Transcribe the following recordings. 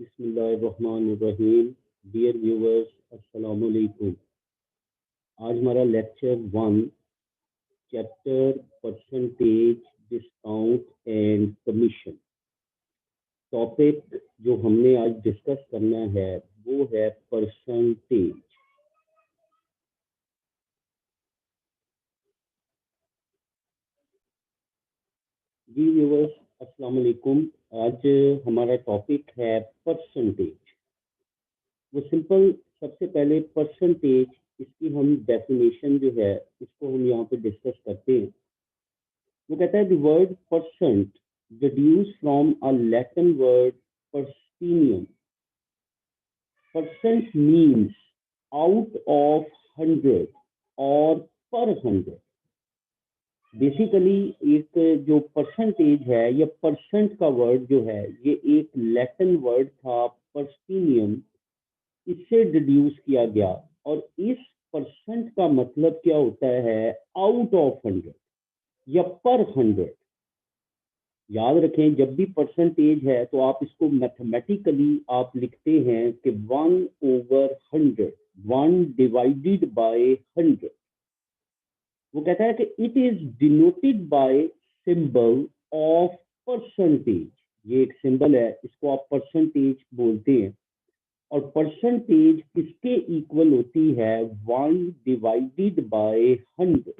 बिस्मिल्लाहिर्रहमानिर्रहीम। Dear viewers, अस्सलाम वालेकुम। आज हमारा lecture 1, chapter percentage, discount and commission. Topic जो हमने आज डिस्कस करना है वो है परसेंटेज। जी व्यूवर्स, अस्सलाम वालेकुम। आज हमारा टॉपिक है परसेंटेज। वो सिंपल, सबसे पहले परसेंटेज, इसकी हम डेफिनेशन जो है इसको हम यहाँ पे डिस्कस करते हैं। वो कहता है the word percent deduced from a Latin word percentium. Percent means out of 100 or per 100. Basically एक जो परसेंटेज है या परसेंट का वर्ड जो है ये एक लैटिन वर्ड था परस्टीनियम, इससे डिड्यूस किया गया। और इस परसेंट का मतलब क्या होता है? आउट ऑफ 100 या पर 100। याद रखें, जब भी परसेंटेज है तो आप इसको मैथमेटिकली आप लिखते हैं कि 1/100, 1 डिवाइडेड बाय 100। वो कहता है कि it is denoted by symbol of percentage. ये एक सिंबल है, इसको आप परसेंटेज बोलते हैं। और परसेंटेज किसके इक्वल होती है? 1 डिवाइडेड बाय 100।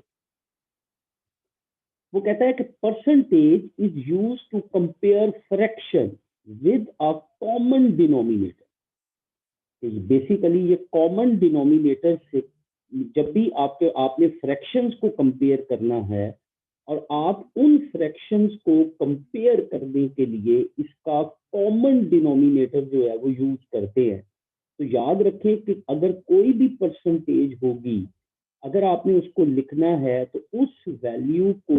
वो कहता है कि percentage is use to compare fraction with a common denominator. Basically ये कॉमन डिनोमिनेटर से जब भी आपने फ्रैक्शंस को कंपेयर करना है और आप उन फ्रैक्शंस को कंपेयर करने के लिए इसका कॉमन डिनोमिनेटर जो है वो यूज करते हैं। तो याद रखें कि अगर कोई भी परसेंटेज होगी, अगर आपने उसको लिखना है तो उस वैल्यू को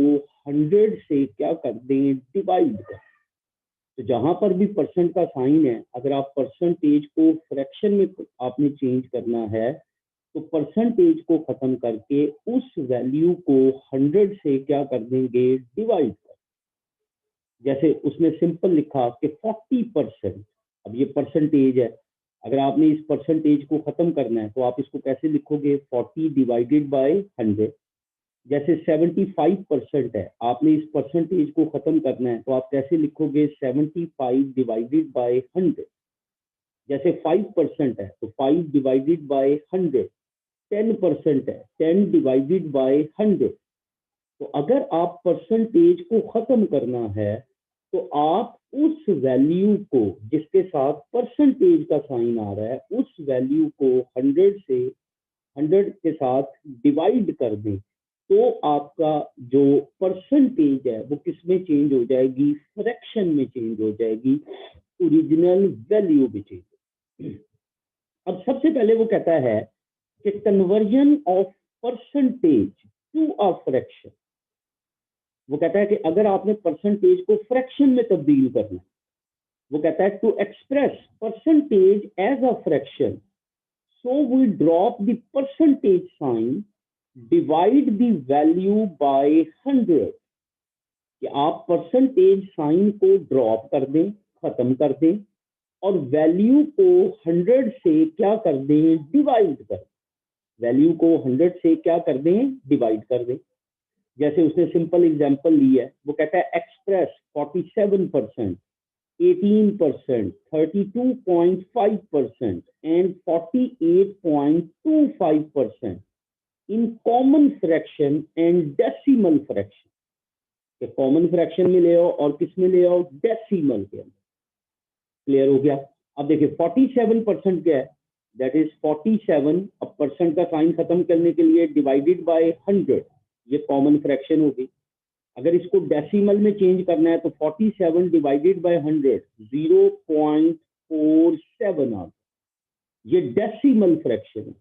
100 से क्या कर दें? डिवाइड कर। तो जहां पर भी परसेंट का साइन है, अगर आप परसेंटेज को फ्रैक्शन में आपने चेंज करना है तो परसेंटेज को खत्म करके उस वैल्यू को 100 से क्या कर देंगे? डिवाइड कर। जैसे उसने सिंपल लिखा कि 40%। अब ये परसेंटेज है, अगर आपने इस परसेंटेज को खत्म करना है तो आप इसको कैसे लिखोगे? 40 डिवाइडेड बाय 100। जैसे 75% है, आपने इस परसेंटेज को खत्म करना है तो आप कैसे लिखोगे? 75 डिवाइडेड बाय 100। जैसे 5% है तो 5 डिवाइडेड बाय 100। 10% है, 10 डिवाइडेड बाय 100। तो अगर आप परसेंटेज को खत्म करना है तो आप उस वैल्यू को जिसके साथ परसेंटेज का साइन आ रहा है, उस वैल्यू को 100 के साथ डिवाइड कर दें, तो आपका जो परसेंटेज है वो किस में चेंज हो जाएगी? फ्रैक्शन में चेंज हो जाएगी, ओरिजिनल वैल्यू में चेंज। अब सबसे पहले वो कहता है कि conversion of percentage to a fraction. वो कहता है कि अगर आपने परसेंटेज को फ्रैक्शन में तब्दील करना है, वो कहता है to express percentage as a fraction, so we drop the percentage sign, divide the value by 100। कि आप परसेंटेज साइन को ड्रॉप कर दें, खत्म कर दें, और वैल्यू को 100 से क्या कर दें? डिवाइड कर। वैल्यू को 100 से क्या कर दें? डिवाइड कर दें। जैसे उसने सिंपल एग्जांपल ली है, वो कहता है express 47%, 18%, 32.5% and 48.25% in common fraction and decimal fraction. Common fraction में ले आओ और किस में ले आओ? डेसिमल के अंदर। क्लियर हो गया? अब देखिए 47% क्या है? That is 47। अब परसेंट का साइन खत्म करने के लिए डिवाइडेड बाय 100, ये कॉमन फ्रैक्शन होगी। अगर इसको डेसिमल में चेंज करना है तो 47 डिवाइडेड बाय 100, 0.47 आता, ये डेसिमल फ्रैक्शन है।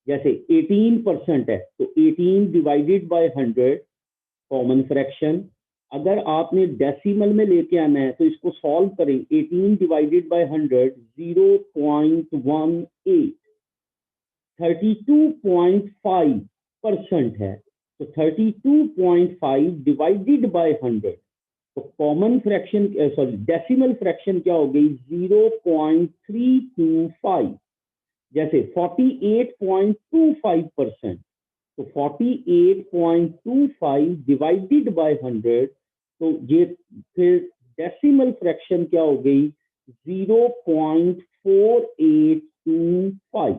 जैसे 18% है तो 18 डिवाइडेड बाय 100, कॉमन फ्रैक्शन। अगर आपने डेसिमल में लेके आना है तो इसको सॉल्व करें। 18 डिवाइडेड बाय 100, 0.18। 32.5% है तो 32.5 डिवाइडेड बाय 100, तो common fraction sorry decimal fraction क्या हो गई 0.325, जैसे 48.25%, तो 48.25 डिवाइडेड बाय 100, तो ये फिर डेसिमल फ्रैक्शन क्या हो गई 0.4825।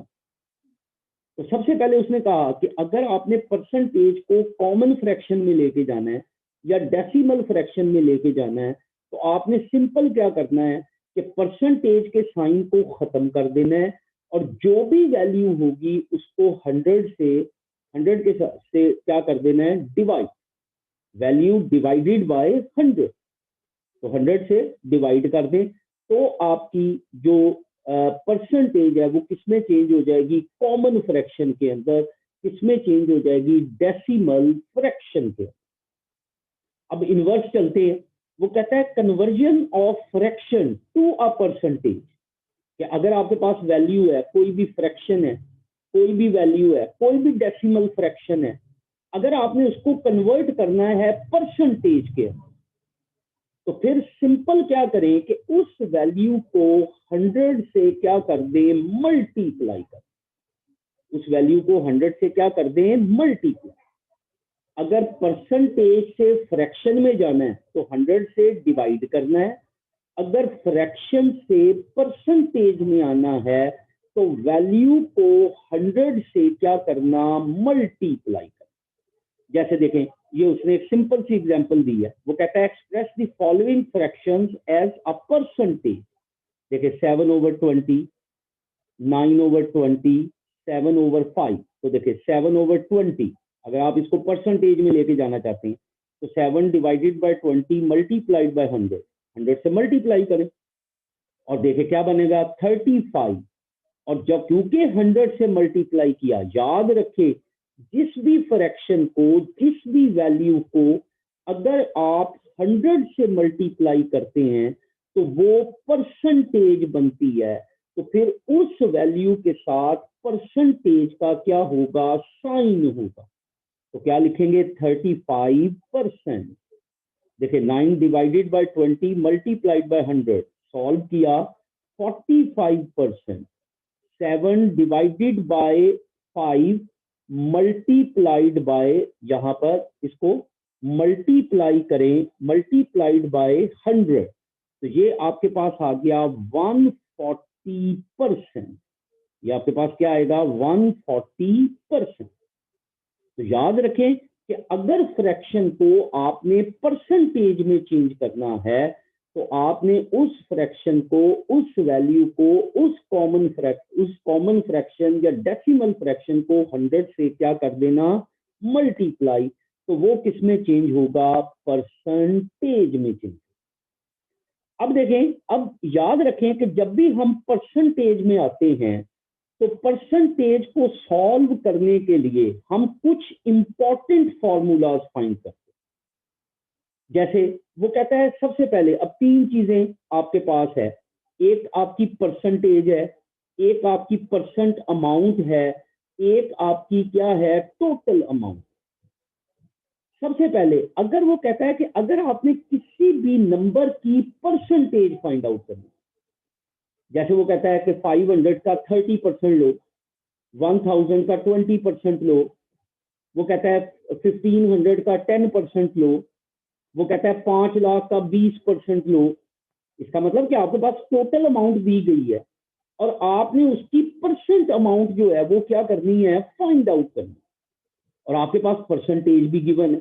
तो सबसे पहले उसने कहा कि अगर आपने परसेंटेज को कॉमन फ्रैक्शन में लेके जाना है या डेसिमल फ्रैक्शन में लेके जाना है, तो आपने सिंपल क्या करना है कि परसेंटेज के साइन को खत्म कर देना है और जो भी वैल्यू होगी उसको 100 के से क्या कर देना है डिवाइड, वैल्यू डिवाइडेड बाय 100, तो 100 से डिवाइड कर दें तो आपकी जो परसेंटेज है वो किसमें चेंज हो जाएगी, कॉमन फ्रैक्शन के अंदर, किसमें चेंज हो जाएगी, डेसिमल फ्रैक्शन के। अब इन्वर्स चलते हैं, वो कहता है conversion of fraction to a percentage, कि अगर आपके पास वैल्यू है, कोई भी फ्रैक्शन है, कोई भी वैल्यू है, कोई भी डेसिमल फ्रैक्शन है, अगर आपने उसको कन्वर्ट करना है परसेंटेज के, तो फिर सिंपल क्या करें कि उस वैल्यू को 100 से क्या कर दें, मल्टीप्लाई कर, उस वैल्यू को 100 से क्या कर दें, मल्टीप्लाई। अगर परसेंटेज से फ्रैक्शन में जाना है तो 100 से डिवाइड करना है, अगर फ्रैक्शन से परसेंटेज में आना है तो वैल्यू को 100 से क्या करना, मल्टीप्लाई करना। जैसे देखें, ये उसने एक सिंपल सी एग्जांपल दी है, वो कहता है express the following fractions as a percentage. देखिए 7/20, 9/20, 7/5, तो देखिए 7/20, अगर आप इसको परसेंटेज में लेके जाना चाहते हैं तो 7 डिवाइडेड बाय 20 मल्टीप्लाइड बाय 100, 100 से मल्टीप्लाई करें और देखें क्या बनेगा 35। और जब क्योंकि 100 से मल्टीप्लाई किया, याद रखें जिस भी फ्रैक्शन को, जिस भी वैल्यू को अगर आप 100 से मल्टीप्लाई करते हैं तो वो परसेंटेज बनती है, तो फिर उस वैल्यू के साथ परसेंटेज का क्या होगा, साइन होगा। तो क्या लिखेंगे 35%। देखिए 9 divided by 20 multiplied by 100, solve किया 45%, 7 डिवाइडेड बाय 5 मल्टीप्लाइड बाय, यहां पर इसको मल्टीप्लाई करें, मल्टीप्लाइड बाय 100, तो ये आपके पास आ गया 140%। ये आपके पास क्या आएगा 140%। तो याद रखें कि अगर फ्रैक्शन को आपने परसेंटेज में चेंज करना है तो आपने उस फ्रैक्शन को, उस वैल्यू को, उस कॉमन फ्रैक्शन या डेसिमल फ्रैक्शन को 100 से क्या कर देना, मल्टीप्लाई, तो वो किस में चेंज होगा, परसेंटेज में चेंज। अब देखें, अब याद रखें कि जब भी हम परसेंटेज में आते हैं तो परसेंटेज को सॉल्व करने के लिए हम कुछ इंपॉर्टेंट फॉर्मूलाज फाइंड करते हैं। जैसे वो कहता है सबसे पहले, अब 3 चीजें आपके पास है, एक आपकी परसेंटेज है, एक आपकी परसेंट अमाउंट है, एक आपकी क्या है, टोटल अमाउंट। सबसे पहले अगर वो कहता है कि अगर आपने किसी भी नंबर की परसेंटेज फाइंड आउट करनी, जैसे वो कहता है कि 500 का 30% लो, 1000 का 20% लो, वो कहता है 1500 का 10% लो, वो कहता है 5 लाख का 20% लो। इसका मतलब कि आपके पास टोटल अमाउंट दी गई है और आपने उसकी परसेंट अमाउंट जो है वो क्या करनी है, फाइंड आउट करनी। और आपके पास परसेंटेज भी गिवन है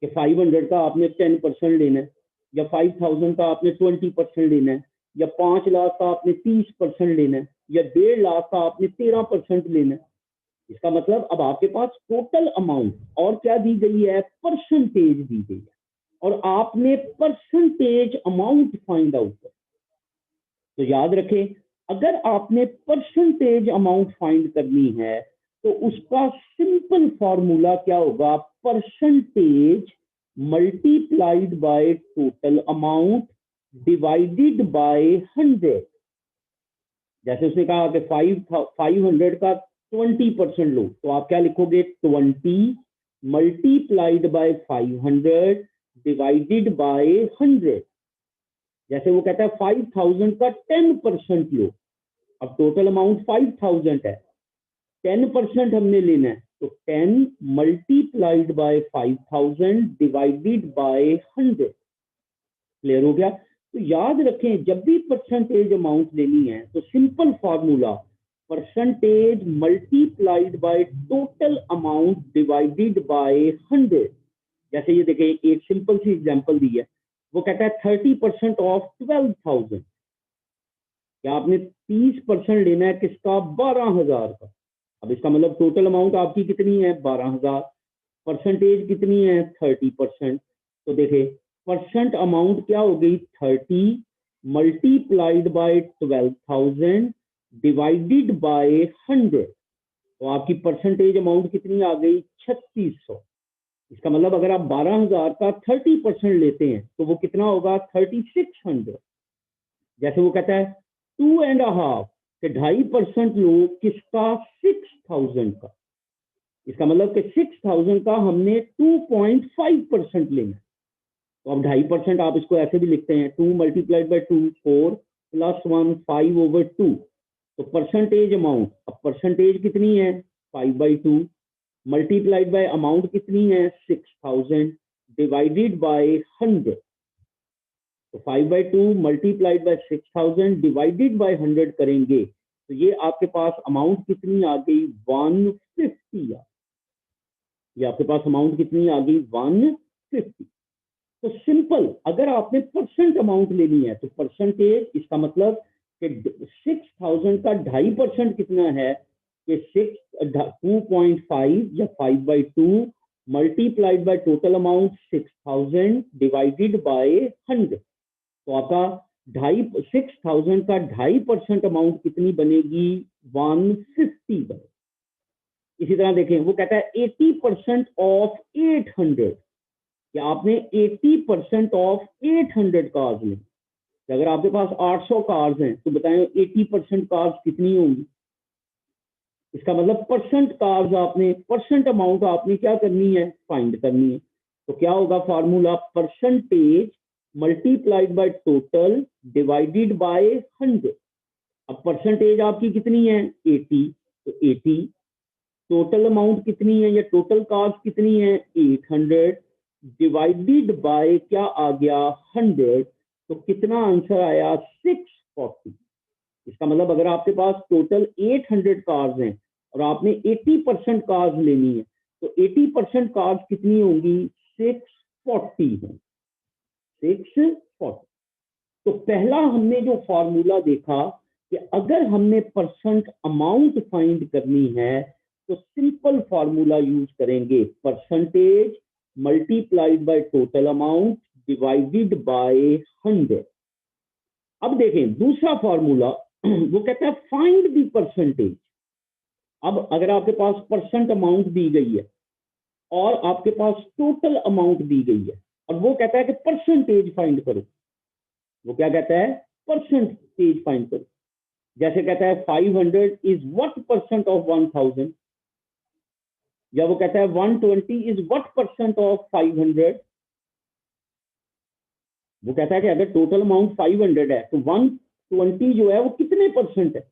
कि 500 का आपने 10% लेना है, या 5000 का आपने 20% लेना है, या 5 लाख का आपने 30% लेना है, या 1.5 लाख का आपने 13% लेना है। इसका मतलब अब आपके पास टोटल अमाउंट और क्या दी गई है, परसेंटेज दी गई है, और आपने परसेंटेज अमाउंट फाइंड आउट कर। तो याद रखें, अगर आपने परसेंटेज अमाउंट फाइंड करनी है तो उसका सिंपल फॉर्मूला क्या होगा, percentage multiplied by total amount divided bye 100। जैसे उसने कहा कि 500 का 20% लो, तो आप क्या लिखोगे, 20 मल्टीप्लाइड बाय 500 डिवाइडेड बाय 100। जैसे वो कहता है 5000 का 10% लो। अब टोटल अमाउंट 5000 है, 10% हमने लेना है, तो 10 multiplied by 5000 divided by 100। Clear हो गया? तो याद रखें, जब भी परसेंटेज अमाउंट लेनी है तो simple formula percentage multiplied by total amount divided bye 100। जैसे ये देखें, एक सिंपल सी एग्जांपल दी है। वो कहता है 30% ऑफ 12,000। क्या आपने 30% लेना है किसका? 12,000 का। अब इसका मतलब टोटल अमाउंट आपकी कितनी है? 12,000। परसेंटेज कितनी है? 30%। तो देखे परसेंट अमाउंट क्या हो गई? 30 मल्टीप्लाइड बाय 12,000 डिवाइडेड बाय 100। तो आपकी परसेंटेज अमाउंट कितनी आ गई? 3600। इसका मतलब अगर आप 12,000 का 30% लेते हैं तो वो कितना होगा? 3600। जैसे वो कहता है 2.5 के 2.5% लो किसका? 6,000 का। इसका मतलब कि 6,000 का हमने 2.5% लेना। तो अब 2.5% आप इसको ऐसे भी लिखते हैं, 2 मल्टीप्लाइड बाई 2 4 प्लस 1 5/2। तो परसेंटेज अमाउंट, अब परसेंटेज कितनी है? 5/2 मल्टीप्लाइड बाय अमाउंट कितनी है? 6,000 डिवाइडेड बाय 100। तो 5/2 मल्टीप्लाइड बाय 6,000 डिवाइडेड बाय 100 करेंगे तो ये आपके पास अमाउंट कितनी आ गई? 150। ये आपके पास अमाउंट कितनी आ गई? 150। तो सिंपल, अगर आपने परसेंट अमाउंट लेनी है तो परसेंटेज, इसका मतलब कि 6,000 का 2.5% कितना है? कि 2.5 या 5/2 multiplied by total amount 6,000 divided by 100। तो आपका 6,000 का 2.5% अमाउंट कितनी बनेगी? 150 बनेगी। इसी तरह देखें, वो कहता है 80% ऑफ 800। कि आपने 80% ऑफ 800 कार्स लें। अगर आपके पास 800 कार्स हैं तो बताएं 80% कार्स कितनी होंगी? इसका मतलब परसेंट कार्स आपने, परसेंट अमाउंट आपने क्या करनी है? फाइंड करनी है। तो क्या होगा formula? Percentage multiplied by total divided by 100। अब परसेंटेज आपकी कितनी है? 80। तो 80 टोटल अमाउंट कितनी है या टोटल कार्स कितनी है? 800 डिवाइडेड बाय क्या आ गया? 100। तो कितना आंसर आया? 640। इसका मतलब अगर आपके पास टोटल 800 कार्स हैं और आपने 80% कार्स लेनी है तो 80% कार्स कितनी होंगी? 640 होंगी। 640। तो पहला हमने जो फॉर्मूला देखा कि अगर हमने परसेंट अमाउंट फाइंड करनी है तो सिंपल फॉर्मूला यूज करेंगे, percentage multiplied by total amount divided bye 100। अब देखें दूसरा फॉर्मूला, वो कहता है फाइंड द परसेंटेज। अब अगर आपके पास परसेंट अमाउंट दी गई है और आपके पास टोटल अमाउंट दी गई है और वो कहता है कि परसेंटेज फाइंड करो, वो क्या कहता है? परसेंटेज फाइंड करो। जैसे कहता है 500 इज व्हाट परसेंट ऑफ 1000, या वो कहता है 120 इज व्हाट परसेंट ऑफ 500। वो कहता है कि अगर टोटल अमाउंट 500 है तो 120 जो है वो कितने परसेंट है?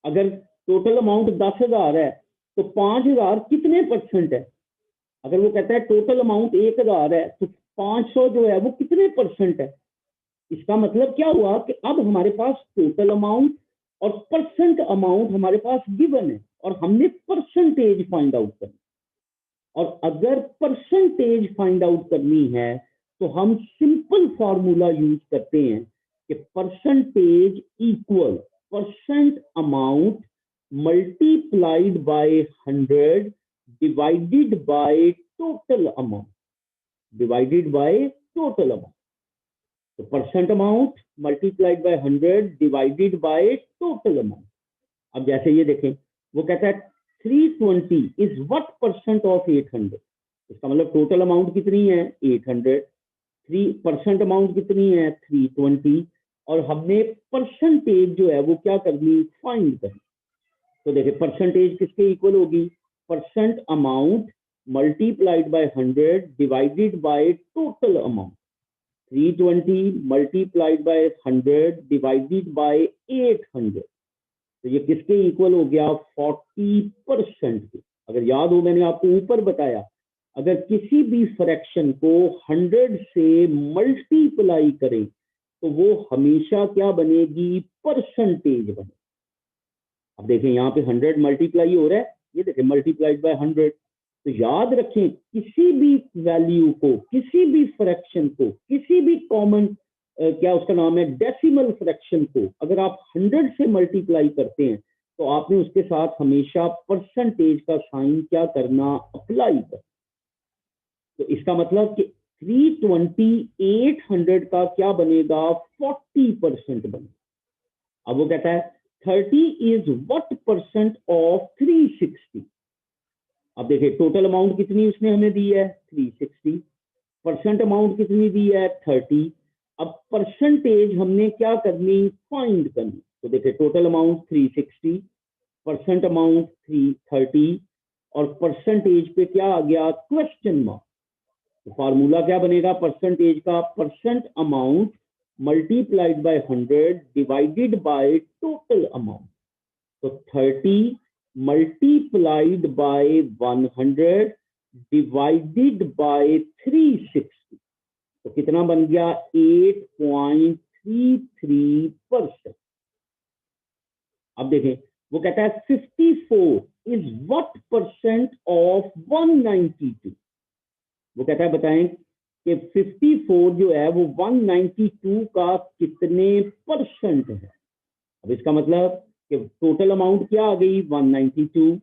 अगर टोटल अमाउंट 10,000 है तो 5,000 कितने परसेंट है? अगर वो कहता है टोटल अमाउंट 1,000 है तो 500 जो है वो कितने परसेंट है? इसका मतलब क्या हुआ कि अब हमारे पास टोटल अमाउंट और परसेंट अमाउंट हमारे पास गिवन है और हमने परसेंटेज फाइंड आउट करना। और अगर परसेंटेज फाइंड आउट करनी है तो हम सिंपल फॉर्मूला यूज करते हैं कि percentage equal percent amount multiplied by 100 divided by total amount, divided by total amount. तो percent amount multiplied by 100 divided by total amount. अब जैसे ये देखें, वो कहता है 320 इज व्हाट परसेंट ऑफ 800। इसका मतलब टोटल अमाउंट कितनी है? 800। 3% अमाउंट कितनी है? 320। और हमने परसेंटेज जो है वो क्या करनी? फाइंड करनी। तो देखिए परसेंटेज किसके इक्वल होगी? Percent amount multiplied by 100 divided by total amount. 320 multiplied by 100 divided by 800. तो ये किसके इक्वल हो गया? 40% के। अगर याद हो मैंने आपको ऊपर बताया, अगर किसी भी फ्रैक्शन को 100 से मल्टीप्लाई करें तो वो हमेशा क्या बनेगी? परसेंटेज बनेगी। अब देखें यहाँ पे 100 मल्टीप्लाई हो रहा है, ये देखें मल्टीप्लाइड बाय 100। तो याद रखें किसी भी वैल्यू को, किसी भी फ्रैक्शन को, किसी भी कॉमन क्या उसका नाम है, डेसिमल फ्रैक्शन को अगर आप 100 से मल्टीप्लाई करते हैं तो आपने उसके साथ हमेशा परसेंटेज का साइन क्या करना? अप्लाई करना। तो इसका मतलब कि 320 800 का क्या बनेगा? 40% बनेगा। अब वो कहता है 30 इज व्हाट परसेंट ऑफ 360। अब देखिए टोटल अमाउंट कितनी उसने हमें दी है? 360। परसेंट अमाउंट कितनी दी है? 30। अब परसेंटेज हमने क्या करनी? फाइंड करनी। तो देखिए टोटल अमाउंट 360, परसेंट अमाउंट 330 और परसेंटेज पे क्या आ गया? Question mark. तो फार्मूला क्या बनेगा परसेंटेज का? Percent amount multiplied by 100 divided by total amount. तो 30 मल्टीप्लाइड बाय 100 डिवाइडेड बाय 360। तो कितना बन गया? 8.33%। अब देखें वो कहता है 54 इज व्हाट परसेंट ऑफ 192। वो कहता है बताएं कि 54 जो है वो 192 का कितने परसेंट है। अब इसका मतलब कि टोटल अमाउंट क्या आ गई? 192।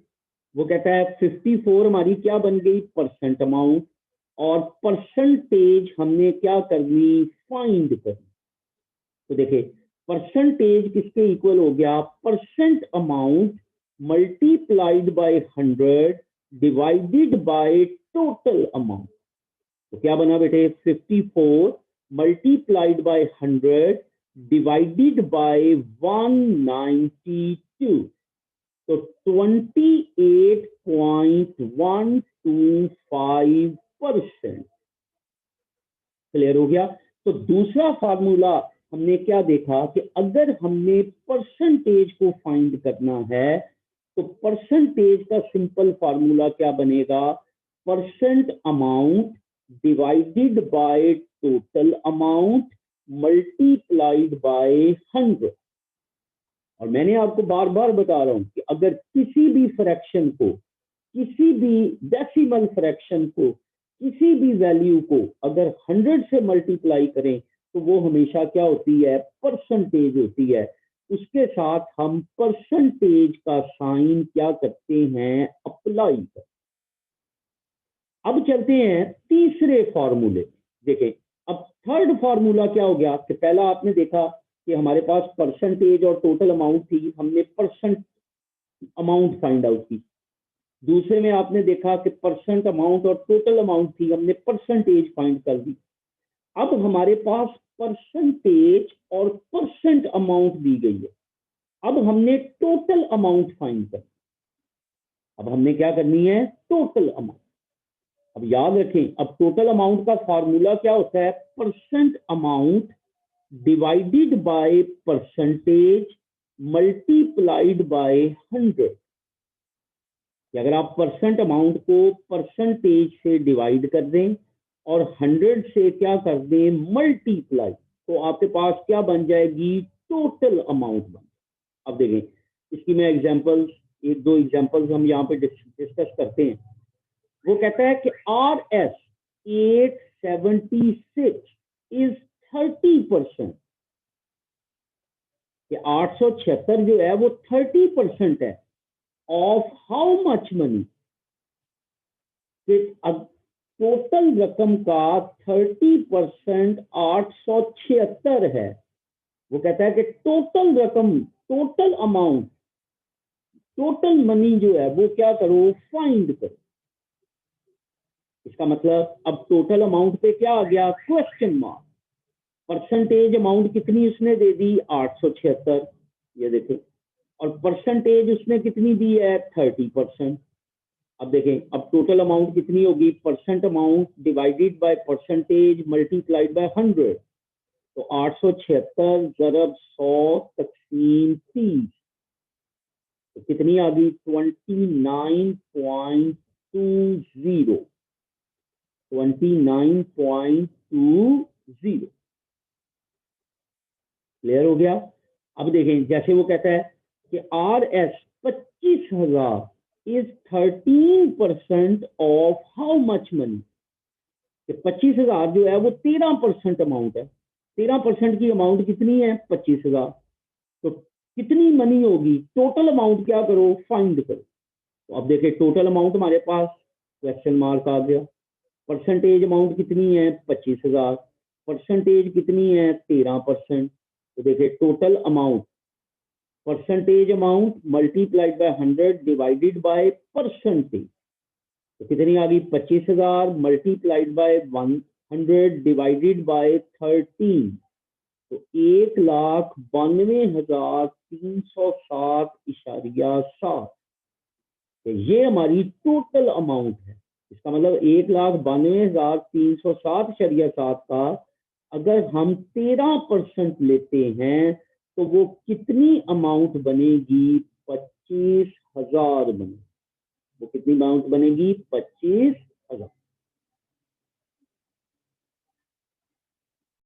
वो कहता है 54 हमारी क्या बन गई? परसेंट अमाउंट, और परसेंटेज हमने क्या करनी? फाइंड करनी। तो देखिए परसेंटेज किसके इक्वल हो गया? Percent amount multiplied by 100 divided by total amount. तो क्या बना बेटे? 54 मल्टीप्लाइड बाय 100 डिवाइडेड बाय 192। तो 28.125%। क्लियर हो गया? तो दूसरा फार्मूला हमने क्या देखा कि अगर हमने परसेंटेज को फाइंड करना है तो परसेंटेज का सिंपल फार्मूला क्या बनेगा? Percent amount divided by total amount multiplied by 100। और मैंने आपको बार बार बता रहा हूं कि अगर किसी भी फ्रैक्शन को, किसी भी डेसिमल फ्रैक्शन को, किसी भी वैल्यू को अगर 100 से मल्टीप्लाई करें तो वो हमेशा क्या होती है? परसेंटेज होती है। उसके साथ हम परसेंटेज का साइन क्या करते हैं? अप्लाई करते। अब चलते हैं तीसरे फॉर्मूले। देखें अब थर्ड फॉर्मूला क्या हो गया कि पहला आपने देखा कि हमारे पास परसेंटेज और टोटल अमाउंट थी, हमने परसेंट अमाउंट फाइंड आउट की। दूसरे में आपने देखा कि परसेंट अमाउंट और टोटल अमाउंट थी, हमने परसेंटेज फाइंड कर दी। अब हमारे पास परसेंटेज और परसेंट अमाउंट दी गई है। अब हमने टोटल अमाउंट फाइंड कर। अब हमने क्या करनी है? Total amount. अब याद रखें अब टोटल अमाउंट का फार्मूला क्या होता है? Percent amount divided by percentage multiplied by 100। अगर आप परसेंट अमाउंट को परसेंटेज से डिवाइड कर दें और 100 से क्या कर दें? मल्टीप्लाई, तो आपके पास क्या बन जाएगी? टोटल अमाउंट बन। अब देखें इसकी मैं एग्जांपल्स, एक दो एग्जांपल्स हम यहाँ पे डिस्कस करते हैं। वो कहता है कि RS 876 इज 30%। कि 876 जो है वो 30% है ऑफ हाउ मच मनी? अब टोटल रकम का 30% 876 है। वो कहता है कि टोटल रकम, टोटल अमाउंट, टोटल मनी जो है वो क्या करो? फाइंड करो। इसका मतलब अब टोटल अमाउंट पे क्या आ गया? Question mark. परसेंटेज अमाउंट कितनी उसने दे दी? 876, ये देखो। और परसेंटेज उसने कितनी दी है? 30%। अब देखें, अब टोटल अमाउंट कितनी होगी, percent amount divided by percentage multiplied by 100। तो 876 ज़रब 100 तकसीम 30, तो कितनी आ गई, 29.20, 29.20। क्लियर हो गया। अब देखें, जैसे वो कहता है कि RS 25,000 is 13% of how much money, 25,000 जो है वो 13% अमाउंट है। 13% की अमाउंट कितनी है, 25,000। तो कितनी मनी होगी, टोटल अमाउंट क्या करो, फाइंड करो। तो अब देखें, टोटल अमाउंट हमारे पास क्वेश्चन मार्क आ गया। परसेंटेज अमाउंट कितनी है, 25,000। परसेंटेज कितनी है, 13%। तो देखिए total amount, percentage amount multiplied by 100 divided by percentage, तो कितनी आ गई, 25,000 मल्टीप्लाइड बाय 100 डिवाइडेड बाय 13, तो 1,92,360.7। तो ये हमारी टोटल अमाउंट है। इसका मतलब 1,92,360.7 का अगर हम 13% लेते हैं तो वो कितनी अमाउंट बनेगी, 25,000 बनेगी। वो कितनी अमाउंट बनेगी, 25,000।